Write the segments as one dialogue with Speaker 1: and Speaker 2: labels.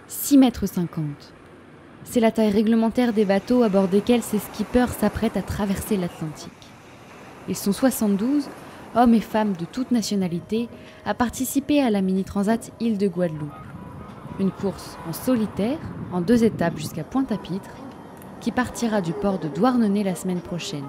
Speaker 1: 6,50 m. C'est la taille réglementaire des bateaux à bord desquels ces skippers s'apprêtent à traverser l'Atlantique. Ils sont 72, hommes et femmes de toute nationalité, à participer à la mini-transat Île de Guadeloupe. Une course en solitaire, en 2 étapes jusqu'à Pointe-à-Pitre, qui partira du port de Douarnenez la semaine prochaine.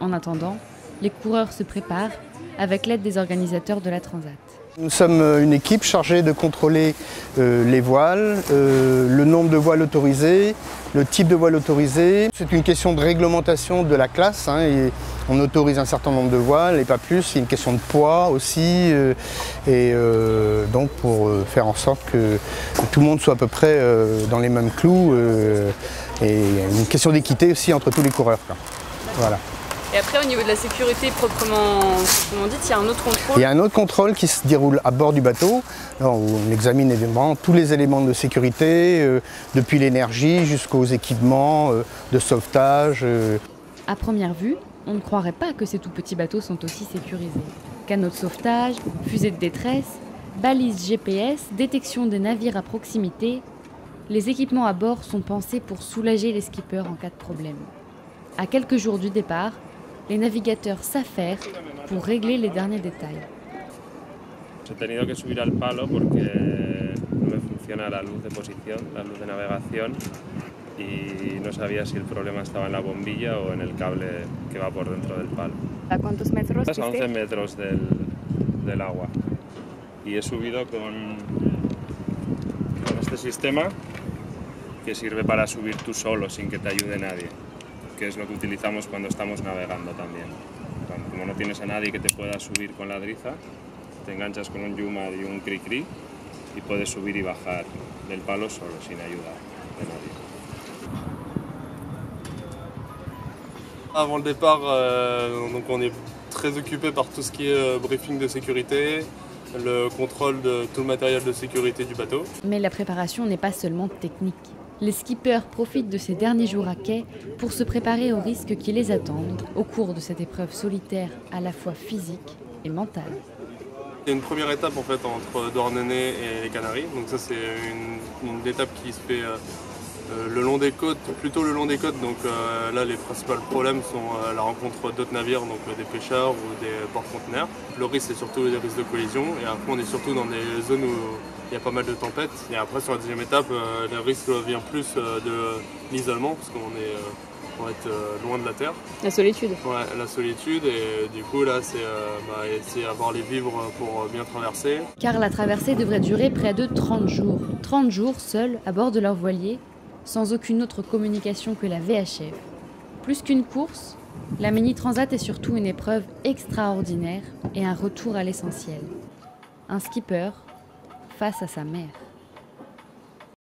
Speaker 1: En attendant, les coureurs se préparent avec l'aide des organisateurs de la transat.
Speaker 2: Nous sommes une équipe chargée de contrôler les voiles, le nombre de voiles autorisées, le type de voile autorisé. C'est une question de réglementation de la classe, et on autorise un certain nombre de voiles et pas plus. C'est une question de poids aussi, donc pour faire en sorte que tout le monde soit à peu près dans les mêmes clous, et une question d'équité aussi entre tous les coureurs. Voilà.
Speaker 3: Et après, au niveau de la sécurité proprement dite, il y a un autre contrôle?
Speaker 2: Il y a un autre contrôle qui se déroule à bord du bateau, où on examine évidemment tous les éléments de sécurité, depuis l'énergie jusqu'aux équipements de sauvetage.
Speaker 1: À première vue, on ne croirait pas que ces tout petits bateaux sont aussi sécurisés. Canaux de sauvetage, fusées de détresse, balises GPS, détection des navires à proximité. Les équipements à bord sont pensés pour soulager les skippers en cas de problème. À quelques jours du départ, les navigateurs s'affairent pour régler les derniers détails.
Speaker 4: He tenido que subir al palo porque no me funciona la luz de posición, la luz de navegación, y no sabía si el problema estaba en la bombilla o en el cable que va por dentro del palo.
Speaker 3: ¿A cuántos metros?
Speaker 4: A 11 metros del agua. Y he subido con este sistema que sirve para subir tú solo sin que te ayude nadie, que es lo que utilizamos cuando estamos navegando también. Como no tienes a nadie que te pueda subir con la driza, te enganchas con un yumar y un cri-cri y puedes subir y bajar del palo solo, sin ayuda de nadie.
Speaker 5: Avant le départ, donc on est très occupé par tout ce qui est briefing de sécurité, le contrôle de tout le matériel de sécurité du bateau.
Speaker 1: Mais la préparation n'est pas seulement technique. Les skippers profitent de ces derniers jours à quai pour se préparer aux risques qui les attendent au cours de cette épreuve solitaire à la fois physique et mentale.
Speaker 5: Il y a une première étape en fait entre Douarnenez et les Canaries, donc ça c'est une étape qui se fait le long des côtes, plutôt le long des côtes, donc là les principaux problèmes sont la rencontre d'autres navires, donc des pêcheurs ou des porte-conteneurs. Le risque c'est surtout des risques de collision, et après on est surtout dans des zones où il y a pas mal de tempêtes, et après sur la deuxième étape le risque vient plus de l'isolement, parce qu'on va être loin de la terre.
Speaker 3: La solitude.
Speaker 5: Ouais, la solitude, et du coup là c'est essayer d'avoir les vivres pour bien traverser.
Speaker 1: Car la traversée devrait durer près de 30 jours. 30 jours seuls à bord de leur voilier, sans aucune autre communication que la VHF. Plus qu'une course, la mini-transat est surtout une épreuve extraordinaire et un retour à l'essentiel. Un skipper face à sa mer.